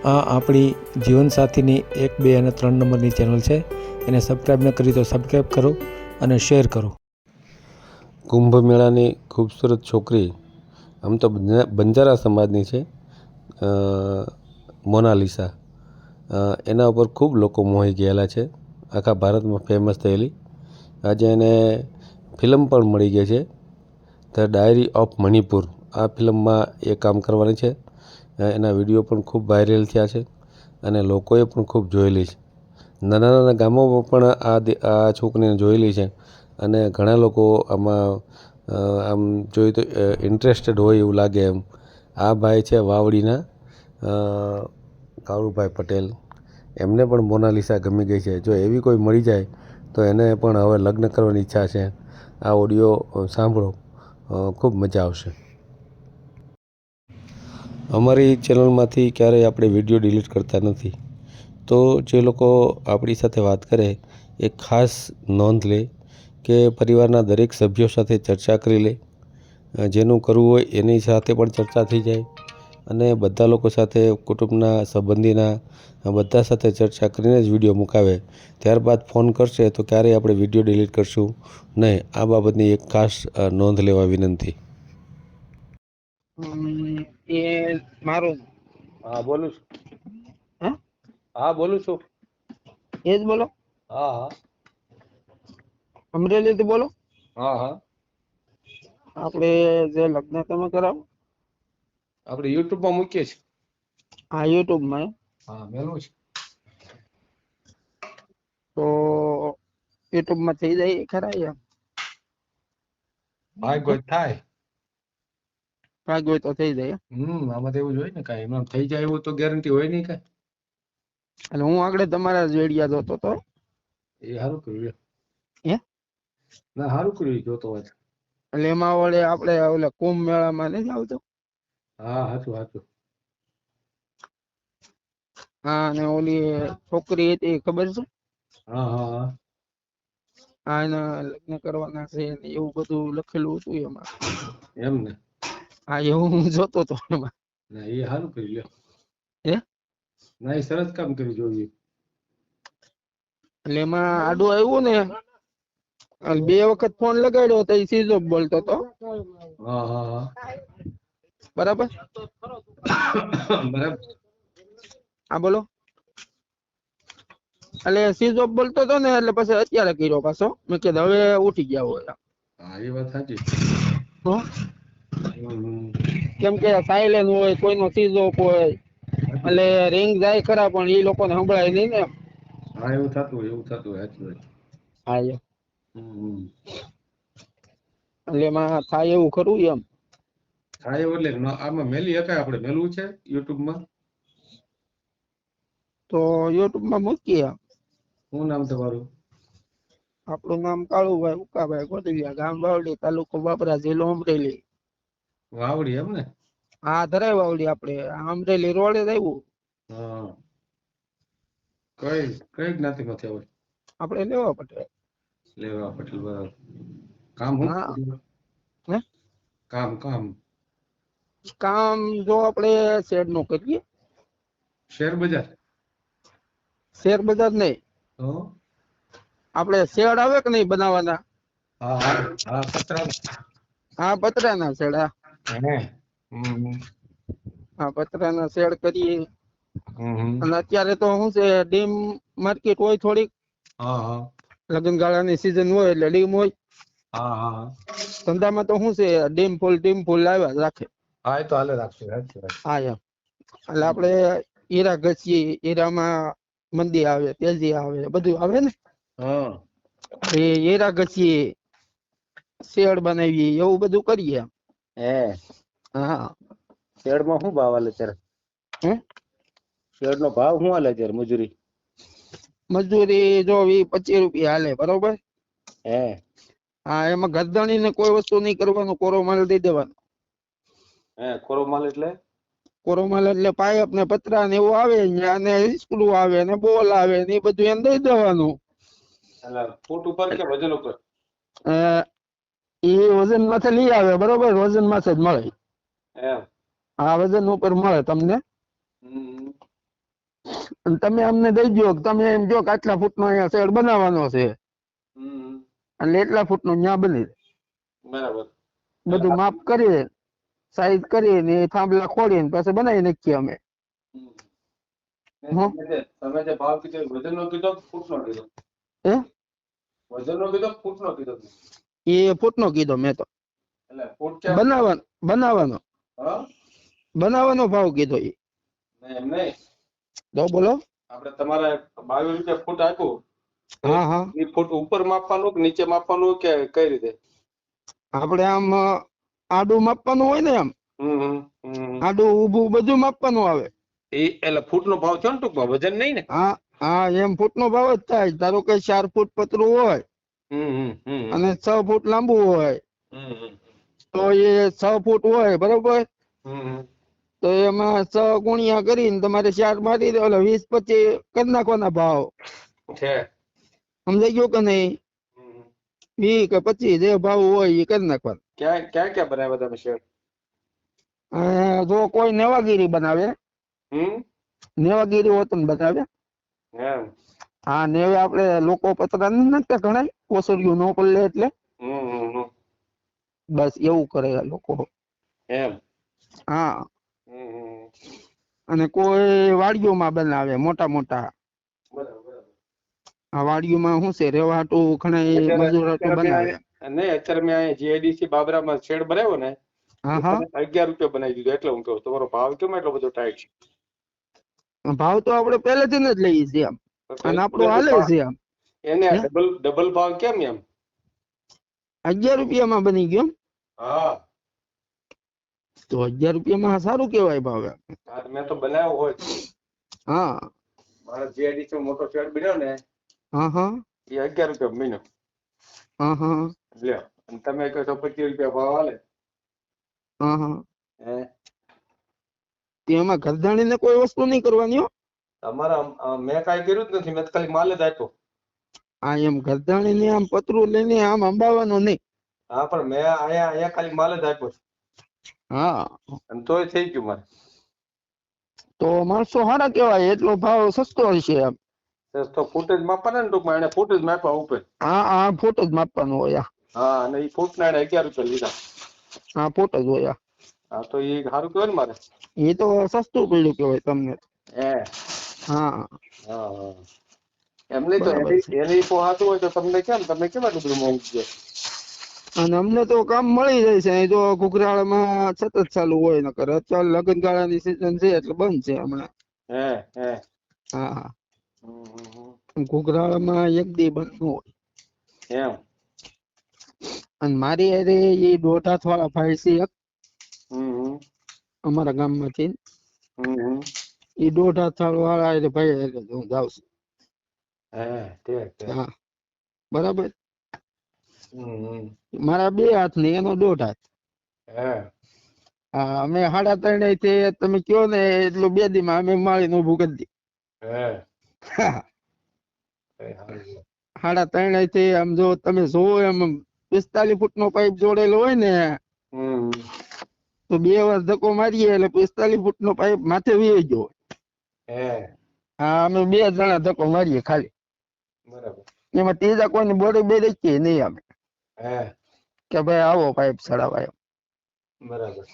આ આપણી જીવનસાથીની 1, 2 અને 3 નંબરની ચેનલ છે. એને સબસ્ક્રાઈબ ન કરી તો સબસ્ક્રાઈબ કરો અને શેર કરો. કુંભ મેળાની ખૂબસૂરત છોકરી આમ તો બંજારા સમાજની છે, મોનાલિસા. એના ઉપર ખૂબ લોકો મોહી ગયેલા છે, આખા ભારતમાં ફેમસ થયેલી. આજે એને ફિલ્મ પણ મળી ગઈ છે, ધ ડાયરી ઓફ મણિપુર. આ ફિલ્મમાં એ કામ કરવાની છે. એના વિડીયો પણ ખૂબ વાયરલ થયા છે અને લોકોએ પણ ખૂબ જોયેલી છે. નાના નાના ગામોમાં પણ આ છોકરીને જોયેલી છે અને ઘણા લોકો આમાં આમ જોઈએ તો ઇન્ટરેસ્ટેડ હોય એવું લાગે એમ. આ ભાઈ છે વાવડીના કાળુભાઈ પટેલ. એમને પણ મોનાલિસા ગમી ગઈ છે. જો એવી કોઈ મળી જાય તો એને પણ હવે લગ્ન કરવાની ઈચ્છા છે. આ ઓડિયો સાંભળો, ખૂબ મજા આવશે. અમારી ચેનલમાંથી ક્યારેય આપણે વિડીયો ડિલીટ કરતા નથી, તો જે લોકો આપણી સાથે વાત કરે એ ખાસ નોંધ લે કે પરિવારના દરેક સભ્યો સાથે ચર્ચા કરી લે. જેનું કરવું હોય એની સાથે પણ ચર્ચા થઈ જાય અને બધા લોકો સાથે, કુટુંબના, સંબંધીના બધા સાથે ચર્ચા કરીને જ વિડીયો મુકાવે. ત્યારબાદ ફોન કરશે તો ક્યારેય આપણે વિડીયો ડિલીટ કરશું નહીં. આ બાબતની એક ખાસ નોંધ લેવા વિનંતી. એ મારું. હા બોલું છું. હે? હા બોલું છું. એ જ બોલો. હા હા. અમરેલીથી બોલો. હા હા. આપણે જે લગ્ન તમે કરાવો આપણે યુટ્યુબમાં મૂકીએ છીએ. હા, યુટ્યુબમાં. હા, મેલું છે. તો યુટ્યુબમાં થઈ જાય ખરા? ભાઈ કોઈ થાય. ભાગ હોય તો થઈ જાય. આમાં તો એવું જ હોય ને, કાંઈ એમાં થઈ જાય એવું તો ગેરંટી હોય નહીં કાંઈ. એટલે હું આગળ તમારા જોડિયા જોતો તો. એ સારું કર્યું. હે? ના, સારું કર્યું જોતો હોય. એટલે એમાં વળે આપણે ઓલા કુંભ મેળામાં નથી આવતું? હા, સાચું સાચું. હા, અને ઓલી છોકરી હતી ખબર છે? હા હા હા. હા, એના લગ્ન કરવાના છે એવું બધું લખેલું હતું એમાં. એમ ને? હા, એવું હું જોતો હતો એમાં. ના, એ સારું કર્યું લ્યો. હે? ના, એ સરસ કામ કર્યું જોઈએ. એટલે એમાં આડું આવ્યું ને, 2 વખત ફોન લગાડ્યો તો એ સ્વિચ ઓફ બોલતો હતો. હા હા હા. બરાબર. બરાબર. હા બોલો. એટલે સ્વિચ ઓફ બોલતો હતો ને, એટલે પછી અત્યારે કર્યો પાછો. મેં કીધું હવે ઉઠી ગયા હોય. હા, એ વાત સાચી. તો હમ. કેમ કે સાયલેન્ટ હોય, કોઈનો સ્વિચ ઓફ હોય, સાચું એટલે છે. રિંગ જાય ખરા પણ એ લોકોને સંભળાય નહીં ને. હા, એવું થતું સાચું હોય. હા. હમ. એટલે એમાં થાય એવું ખરું એમ. થાય એવું એટલે આમાં મેલી શકાય, આપણે મેલવું છે યુટ્યુબમાં. તો યુટ્યુબમાં મૂકીએ. શું નામ તમારું? આપણું નામ કાળુભાઈ ઉકાભાઈ ગોદડિયા, ગામ વાવડી, તાલુકો બાબરા, જિલ્લો અમરેલી. વાવડી એમ ને? હા, ધરાય વાવડી. આપણે અમરેલી રોડે જ આવ્યું. હા. કઈ જ્ઞાતિમાંથી આવો? આપણે લેવા પટેલ. લેવા પટેલ, બરાબર. કામ શું હા. કર્યું? હે? કામ જો આપણે શેડ નું કરીએ. શેર બજાર? શેર બજાર નહીં. તો? આપણે શેડ આવે કે નહીં બનાવવાના? હા હા હા, પતરા. હા, પતરાના શેડ. હે. હમ. હા, પતરાના શેડ કરીએ. હમ. અને અત્યારે તો શું છે, ડીમ માર્કેટ હોય થોડીક. હા હા. લગ્ન ગાળાની સિઝન હોય એટલે ડીમ હોય. હા હા. ધંધામાં તો શું છે, ડીમ ફૂલ લાવ્યા રાખે. હા, એ તો હાલે રાખશે. હા, એમ. એટલે આપણે હીરા ઘસીએ, હીરામાં મંદી આવે, તેજી આવે, બધું આવે ને. હા. હીરા ઘસીએ, શેડ બનાવીએ, એવું બધું કરીએ. હે. હા. શેડમાં શું ભાવ હાલે અત્યારે? હે? શેડ નો ભાવ શું હાલે અત્યારે, મજૂરી? મજૂરી જો 20-25 રૂપિયા હાલે, બરોબર. હે. હા, એમાં ગરદણી ને કોઈ વસ્તુ નહીં કરવાનું, કોરો માલ દઈ દેવાનો. હે, કોરો માલ એટલે? કોરોમાલ એટલે પાઇપ ને પતરા ને એવું આવે, અને સ્ક્રૂ આવે ને બોલ આવે ને એ બધું એને દઈ દેવાનું. એટલે ફૂટ ઉપર કે વજન ઉપર? એ વજન માંથી લઈ આવે, બરોબર. વજન માંથી જ મળે. એમ. હા, વજન ઉપર મળે તમને. હમ. અને તમે અમને દઈ દો કે તમે એમ જો કે આટલા ફૂટનો અહીંયા શેડ બનાવવાનો છે એટલે એટલા ફૂટનું ન્યા બની જાય. બરાબર. બધું માપ કરીએ, સાઈઝ કરીને એ થાંભલા ખોડીને પછી બનાવી નાખીએ અમે. હો. તમે જે ભાવ કીધો વજનનો કીધો કે ફૂટનો કીધો? હે? વજનનો કીધો કે ફૂટનો કીધો? એ ફૂટનો કીધો મેં તો. એટલે ફૂટ કેમ? બનાવવાનો હા, બનાવવાનો ભાવ કીધો એ. એમ નહીં. તો બોલો. આપણે તમારે 22 રૂપિયા ફૂટ આપ્યું. હા હા. એ ફૂટ ઉપર માપવાનું કે નીચે માપવાનું કે કઈ રીતે? આપણે આમ આડું માપવાનું હોય ને એમ. આડું ઊભું બધું માપવાનું આવે. એ એટલે ફૂટનો ભાવ થયો ને ટૂંકમાં, વજન નહીં ને? હા હા, એમ ફૂટનો ભાવ જ થાય. ધારો કે 4 ફૂટ પતરું હોય અને 6 ફૂટ લાંબુ હોય તો એ 6 ફૂટ હોય બરોબર. તો એમાં 6 ગુણ્યા કરીને તમારે 4 મારી દો, એટલે 20 25 કરી નાખવાના ભાવ. છે. સમજાઈ ગયો કે નહીં? 20 કે 25 જે ભાવ હોય એ કરી નાખવાનો. ક્યાં બનાવ્યા તમે શેડ? જો કોઈ નેવાગીરી બનાવે, નેવાગીરી હોતન બનાવે. એમ. હા, નેવે આપણે લોકો પતરા નથી નાખતા ઘણા ઓસરિયું ન પડે એટલે. બસ એવું કરે આ લોકો. એમ. હા. અને કોઈ વાડીઓમાં બનાવે મોટા મોટા. બરાબર. આ વાડીઓમાં શું છે, રેવા હાટું ઘણા મજૂર હાટું બનાવે. નહીં, અત્યારે મેં જીઆઈડીસી બાબરામાં શેડ બનાવ્યો ને, હા હા. 11 રૂપિયા બનાવી દીધો. એટલે હું કહું તમારો ભાવ કેમ એટલો બધો ટાઈટ છે? ભાવ તો આપણે પહેલેથી જ લઈએ છીએ આમ, અને આપણું હાલે છે આમ. એને ડબલ ભાવ કેમ એમ? 11 રૂપિયામાં બની ગયો. હા. તો 11 રૂપિયામાં સારું કેવાય ભાવ. મેં તો બનાવ્યો હોય. હા. મારા જીઆઈડીસી મોટો શેડ બન્યો ને. હા હા. એ 11 રૂપિયા મહિનો. હા હા. લ્યો, અને તમે કહો છો 25 રૂપિયા ભાવ હાલે. હા હા. હે? એમાં ઘરધાણીને કોઈ વસ્તુ નહીં કરવાની હો. તમારા મેં કાંઈ કર્યું જ નથી, મેં તો ખાલી માલ જ આપ્યો. આ એમ ઘરધાણીને આમ પતરું લઈને આમ અંબાવાનું નહીં. હા, પણ મેં અહીંયા ખાલી માલ જ આપ્યો છે. હા. અને તોય થઈ ગયું મારે. તો માણસો સારા કેવાય, એટલો ભાવ સસ્તો હશે એમ. તો ફૂટેજ માપવાના ને ટૂંકમાં, એને ફૂટેજ માપવા ઉપર. હા હા, ફોટો જ માપવાનો હોય. હા, અને એ ફૂટના 11 રૂપિયા લીધા. હા, ફોટો જ હોય. હા, તો એ સારું કહેવાય ને મારે. એ તો સસ્તું પડ્યું કેવાય તમને. હે. હા. હા. એમ નહીં તો બરાબર છે. એની પોહાતું હોય તો તમને કેમ આટલું બધું મોંઘું છે? અને અમને તો કામ મળી જાય છે. અહીં તો ઘુઘરાળામાં સતત ચાલુ હોય. નકર અત્યારે લગ્નગાળાની સિઝન છે એટલે બંધ છે હમણાં. હે. હા હા. ઘુઘરાળામાં એક દી બંધ ન હોય. એમ. અને મારી હારે એ 1.5 હાથ વાળા ભાઈ છે એક. અમારા ગામમાંથી. એ 1.5 હાથ વાળા હારે ભાઈ હારે હું જાઉં છું. ઠીક. હા, બરાબર. મારા 2 હાથ ને એનો 1.5 હાથ. હે. હા, અમે 3.5 થી તમે કયો ને એટલું 2 દી માં અમે માળીને ઊભું કરી દઈએ. હે. હા. 3.5 થી આમ જો તમે જોવો એમ 45 ફૂટનો પાઇપ જોડેલો હોય ને. તો 2 વાર ધક્કો મારીએ એટલે 45 ફૂટનો પાઇપ માથે વહી ગયો. હે. હા, અમે 2 જણા ધક્કો મારીએ ખાલી. બરાબર. એમાં ત્રીજા કોઈની બોડી બે દેખીએ નહીં અમે. હે. કે ભાઈ આવો પાઇપ ચડાવવા એમ. બરાબર.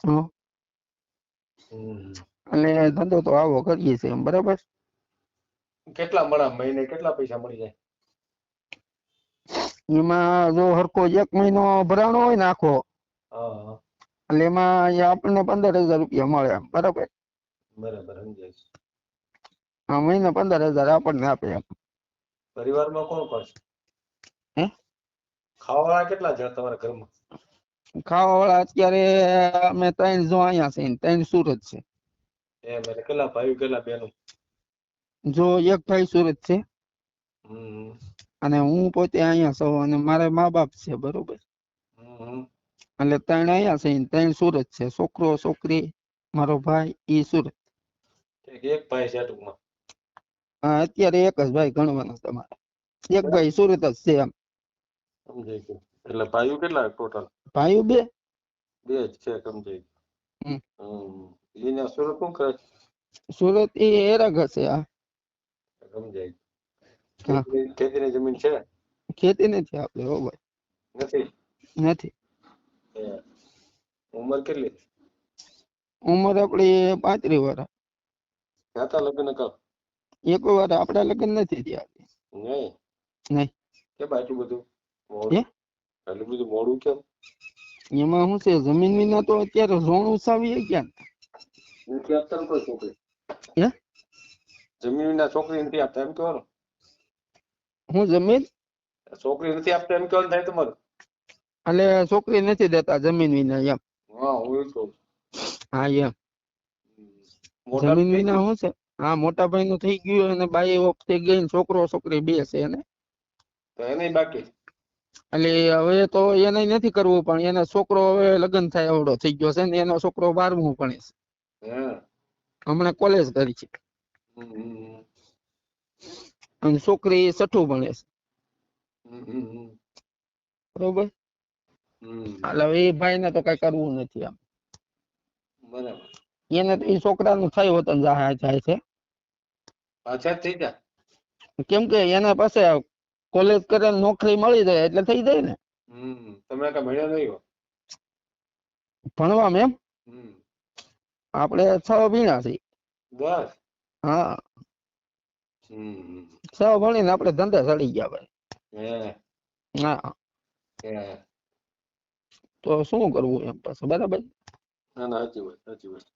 હા. અને ધંધો તો આવો કરીએ છીએ એમ, બરાબર. કેટલા મળે મહિને, કેટલા પૈસા મળી જાય? એમાં જો હરખો 1 મહિનો ભરાણો હોય ને આખો. હા. એટલે એમાં આપણને 15,000 રૂપિયા મળે એમ, બરાબર. બરાબર, સમજાય છે. હા, મહિને 15,000 આપણને આપે એમ. પરિવારમાં કોણ કોણ છે? હે? ખાવાવાળા કેટલા છે તમારા ઘરમાં? ખાવાવાળા અત્યારે અમે 3 જો અહીંયા છે, 3 સુરત છે. એમ એટલે કેટલા ભાઈ કેટલા બહેનો? જો એક ભાઈ સુરત છે. હમ. અને હું પોતે અહીંયા છું અને મારા મા-બાપ છે, બરોબર. એટલે 3 અહીંયા છે, 3 સુરત છે. છોકરો છોકરી મારો ભાઈ ઈ સુરત. એક ભાઈ છે ટૂંકમાં. હા, અત્યારે એક જ ભાઈ ગણવાનો તમારે. એક ભાઈ સુરત જ છે એમ. સમજાઈ ગયું. એટલે ભાઈઓ કેટલા ટોટલ? ભાઈઓ 2. 2 જ છે, સમજાઈ ગયું. એને સુરત શું કરે? સુરત એ હેરાગ હશે. હા સમજાય. હા, ખેતીની જમીન છે ખેતી નથી આપણે. હો ભાઈ, નથી. નથી. ઉંમર કેટલી? ઉંમર આપડી 35 વર્ષ. થયા લગ્ન કર? એક વાર આપડા લગ્ન નથી થયા. નહીં? નહીં. કેમ આટલું બધું હે? મોડું? આટલું બધું મોડું કેમ? એમાં શું છે, જમીન વિના તો અત્યારે રોણ ઉસાવીએ ક્યાં? નથી આપતા ને કોઈ છોકરી? હે? જમીન વિના છોકરી નથી આપતા એમ કહેવાનું? હું જમીન? છોકરી નથી આપતા એમ કહેવાનું થાય તમારું? એટલે છોકરી નથી દેતા જમીન વિના એમ. હા, હું તો. હા એમ. મોટા જમીન થઈ વિના ગયું? શું છે? હા, મોટા ભાઈ નું થઈ ગયું અને બાઈ વખતે ગઈ, છોકરો છોકરી બે છે એને. તો એને બાકી? એટલે હવે તો એને નથી કરવું, પણ એનો છોકરો હવે લગ્ન થાય એવડો થઈ ગયો છે ને એનો છોકરો 12મું ભણે છે. હે? હમણાં કોલેજ કરી છે. હમ. અને છોકરી 6ઠું ભણે છે. હમ. બરોબર. હમ. એટલે એ ભાઈ ને તો કઈ કરવું નથી આમ. બરાબર. એને તો એ છોકરાનું થઈ વતન જાય છે. પાછા થઈ જા. કેમ કે એના પાસે કોલેજ કરે નોકરી મળી જાય એટલે થઈ જાય ને. તમે કઈ ભણ્યા નહીં હો? ભણવામાં એમ આપણે 6 ભીણા છીએ. બસ? હા. હમ. 6 ભણીને આપણે ધંધા ચડી ગયા ભાઈ. હે? હા. હે? તો શું કરવું એમ પાસે? બરાબર. ના ના, સાચી વાત, સાચી વાત.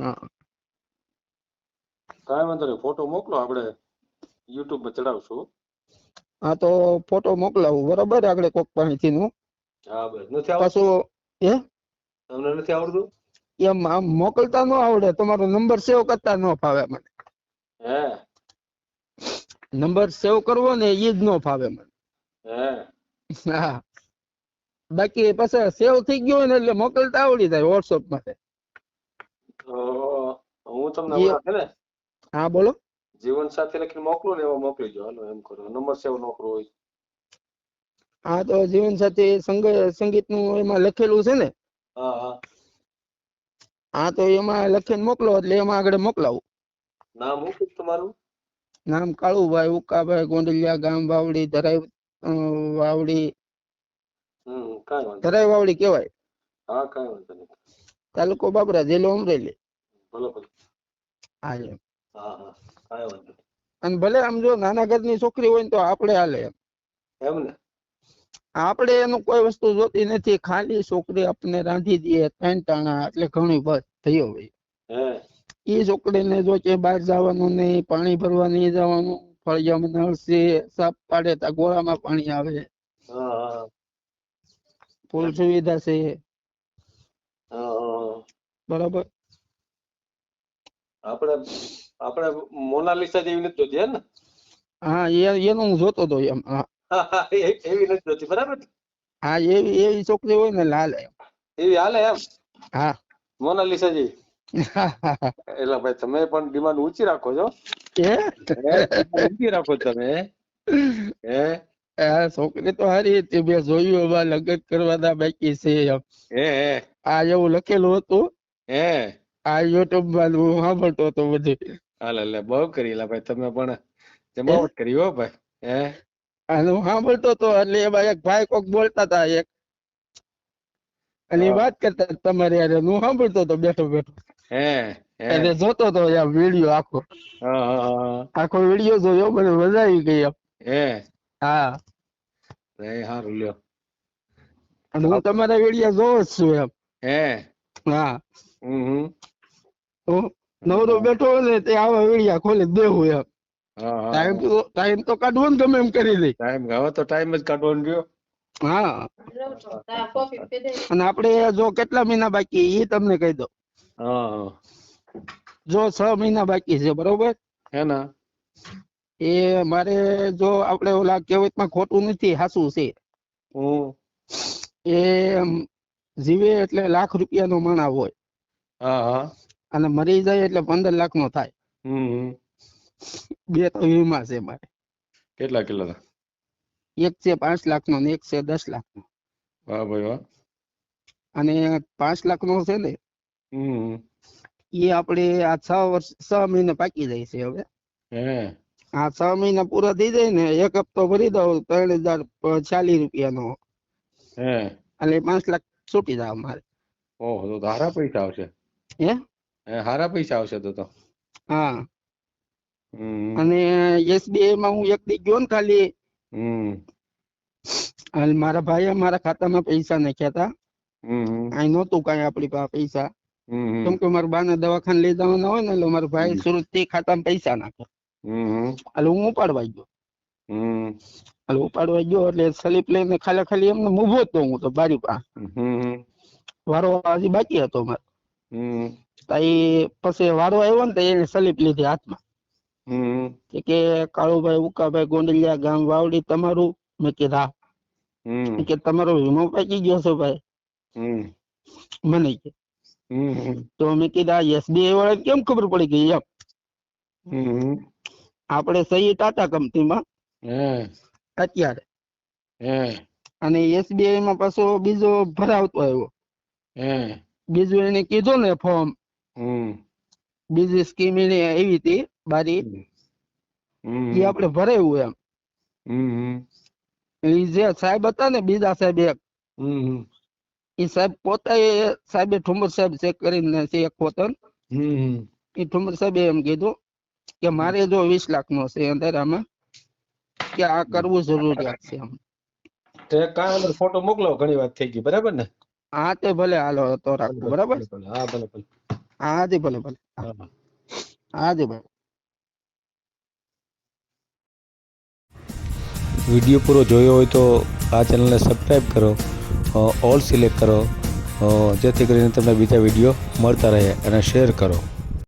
હા. કાંઈ વાંધો નહીં, ફોટો મોકલો, આપણે YouTube માં ચડાવશું. હા તો ફોટો મોકલાવું બરોબર આગળ કોક પાસેથી નું. હા બસ. નથી આવડતું? પાછું હે? તમને નથી આવડતું? એમ આમ મોકલતા ન આવડે, તમારો નંબર સેવ કરતા ન ફાવે મને. હે? નંબર સેવ કરવો ને એ જ ન ફાવે મને. હે? હા. બાકી પછી સેવ થઈ ગયો હોય ને એટલે મોકલતા આવડી જાય WhatsApp માં. હું તમને એ ઓલા છે ને હા બોલો. જીવન સાથી લખીને મોકલો ને એવો મોકલીજો. હાલો એમ કરો, નંબર સેવ નો કરવો હોય. હા તો જીવન સાથી સંગીત નું એમાં લખેલું છે ને. હા હા. હા તો એમાં લખીને મોકલો એટલે એમાં આગળ મોકલાવું. નામ હું કીધું તમારું? નામ કાળુભાઈ ઉકાભાઈ ગોંડલિયા, ગામ વાવડી, ધરાઈ વાવડી. કાંઈ વાંધો નહીં. ધરાઈ વાવડી કેવાય. હા, કાંઈ વાંધો નહીં. તાલુકો બાબરા, જિલ્લો અમરેલી. ભલે ભલે. હા એમ. હા હા, કાંઈ વાંધો નહીં. અને ભલે આમ જો નાના ઘરની છોકરી હોય ને તો આપણે હાલે એમ. એમ ને? આપણે એનું કોઈ વસ્તુ જોતી નથી, ખાલી છોકરી આપણે રાંધી દઈએ 3 ટાણા એટલે ઘણી બસ થયો ભાઈ. હે? એ છોકરીને જો કે બહાર જવાનું નહીં, પાણી ભરવા નહીં જવાનું, ફળિયામાં નળ છે, સાપ પાડે તો ગોળામાં પાણી આવે. હા હા. ફૂલ સુવિધા છે. હા. બરાબર. આપણે મોનાલિસા જેવી નથી જોતી હે ને? હા એનું હું જોતો હતો એમ. હા એવી નથી જોતી, બરાબર? હા એવી છોકરી હોય ને લાલ. એવી હાલે એમ? હા. મોનાલિસા જેવી? એટલે ભાઈ તમે પણ ડિમાન્ડ ઊંચી રાખો છો. ઊંચી રાખો તમે. હે? છોકરી તો સારી હતી, મેં જોયું એમાં લગ્ન કરવાના બાકી છે એમ. હે? આ એવું લખેલું હતું. હે? આ YouTube માં હું સાંભળતો હતો બધું. હાલે બહુ કરી ભાઈ, તમે પણ જમાવટ કરી હો ભાઈ. હે? અને હું સાંભળતો હતો એટલે એમાં એક ભાઈ કોક બોલતા હતા એક. અને વાત કરતા તમારે યાર હું સાંભળતો હતો બેઠો બેઠો. એટલે જોતો હતો વિડીયો આખો. આખો વિડીયો જોયો, મને મજા આવી ગઈ એમ. હે? હા. હારું લ્યો. અને હું તમારા વિડીયો જોઉં જ છું એમ. હે? હા. હમ. તો નવરો બેઠો હોય ને તે આવા વિડિયા ખોલી દેવું એમ. ટાઈમ તો કાઢવો ને ગમે એમ કરી દે. હવે તો ટાઈમ જ કાઢવાનો રહ્યો. હા. અને આપણે જો કેટલા મહિના બાકી એ તમને કહી દઉં. હા. જો 6 મહિના બાકી છે બરોબર. હે ને? એ મારે જો આપણે ઓલા કહેવતમાં ખોટું નથી, સાચું છે. એ જીવે એટલે લાખ રૂપિયાનો માણા હોય. હા. અને મરી જાય એટલે 15 લાખ નો થાય. હમ. 2 તો વીમા છે મારે. કેટલા કિલોના? એક છે 5 લાખ નો અને એક છે 10 લાખ નો. વાહ ભાઈ વાહ. અને 5 લાખ નો છે ને. હમ. એ આપણે આ 6 મહિને પાકી જાય છે હવે. આ 6 મહિના પૂરા થઈ જાય ને, એક હપ્તો ભરી દઉં 3040 રૂપિયાનો, એટલે 5 લાખ છૂટી જાય મારે. ઓહો, તો હારા પૈસા આવશે. હે હારા પૈસા આવશે તો. હા. અને SBI માં હું એક દી ગયો ને ખાલી, અને મારા ભાઈએ મારા ખાતામાં પૈસા નાખ્યા હતા. અહીં નહોતું કઈ આપણી પાસે પૈસા, કેમ કે મારા બાને દવાખાને લઈ જવાના હોય ને, એટલે મારા ભાઈ સુરત થી ખાતામાં પૈસા નાખે. એટલે હું ઉપાડવા ગયો. એટલે સ્લીપ લઈને ખાલી એમને ઉભો હતો હું તો બારી પાસે. વારો હજી બાકી હતો મારે. પછી વારો આવ્યો ને તો એને સ્લીપ લીધી હાથમાં. કે કાળુભાઈ ઉકાભાઈ ગોંડલિયા, ગામ વાવડી તમારું. મેં કીધા કે તમારો વીમો પાકી ગયો છે ભાઈ મને કે. તો મેં કીધા SBI વાળા કેમ ખબર પડી ગઈ એમ. આપણે સહી ટાટા કંપનીમાં અત્યારે, અને SBI માં પાછો બીજો ભરાવતો આવ્યો. બીજું એને કીધું ને ફોર્મ, બીજી સ્કીમ એને આવી હતી બારી, એ આપણે ભરાયું એમ. એ જે સાહેબ હતા ને, બીજા સાહેબ એક, એ સાહેબ પોતે સાહેબે ઠુમર સાહેબ ચેક કરીને ચેક પોતે એ ઠુમર સાહેબે એમ કીધું કે મારે જો 20 લાખ નો છે અંધારામાં, કે આ કરવું જરૂરિયાત છે એમ. ફોટો મોકલો, ઘણી વાત થઈ ગઈ, બરાબર ને? હા તે ભલે, હાલો તો રાખો, બરાબર. હા ભલે. હા જી ભલે. હા જી ભાઈ. વિડીયો પૂરો જોયો હોય તો આ ચેનલને સબસ્ક્રાઈબ કરો, ઓલ સિલેક્ટ કરો, જેથી કરીને તમને બીજા વિડીયો મળતા રહે, અને શેર કરો.